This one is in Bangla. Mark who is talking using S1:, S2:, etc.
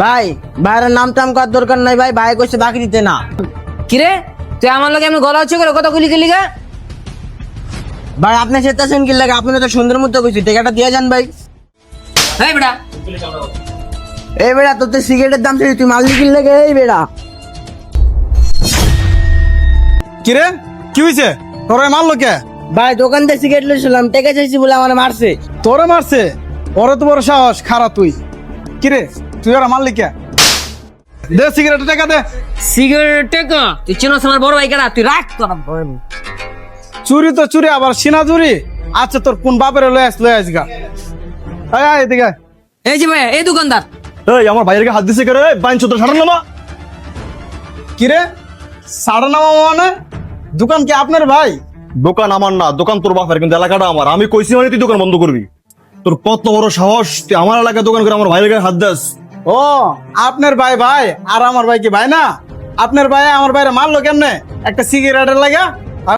S1: ভাই ভাইয়ের নাম টাম করার দরকার নাই ভাই, ভাই কইছে বাকি দিতে না।
S2: কিরে তুই আমার লগে আমি গলা হচ্ছে করে কথা কইলি গেলি গা?
S1: ভাই আপনি চেতাছেন কি লাগে? আপনি তো সুন্দর মতো কইছি, টাকাটা দিয়ে যান ভাই।
S2: এই বেটা
S1: এই বেড়া তোর তো সিগারেটের দাম চাই, তুই মাল্লি কিল লাগে। এই বেড়া
S3: কিরে কি হয়েছে? তোরে মারলো কে?
S1: ভাই দোকান থেকে সিগারেট লইছিলাম, টাকা চাইছি বলে আমার মারছে।
S3: তোরে মারছে? ওরে তো বড় সাহস, খারাপ তুই। কিরে তুই ওরা মারলি কে? দে সিগারেট টাকা দে।
S2: সিগারেট টেকা তুই চিনোস আমার বড় ভাই কেনা, তুই রাখ তোর।
S3: চুরি তো চুরি, আবার সিনা চুরি। আচ্ছা তোর কোন বাপের লয়ে আস গা। আয় আয় এদিকে আয়।
S2: এই যে ভাই এই দোকানদার,
S4: এই আমার ভাইয়ের হাত দিছে করে বাইন চোদ্দ সাড়ে নামা।
S3: কিরে সাড়ে নামা মানে? দোকান কি আপনার ভাই?
S4: দোকান আমার না, দোকান তোর বাপের, কিন্তু এলাকাটা আমার। আমি কইছি মানে তুই দোকান বন্ধ করবি। তোর কত বড় সাহস, তুই আমার এলাকায় দোকান করে আমার ভাইয়ের গায়ে হাত দাস?
S3: ও আপনার ভাই ভাই আর আমার ভাই কি ভাই না? আপনার ভাই আমার ভাইরে মারলো কেমনে? একটা সিগারেটের লাগা।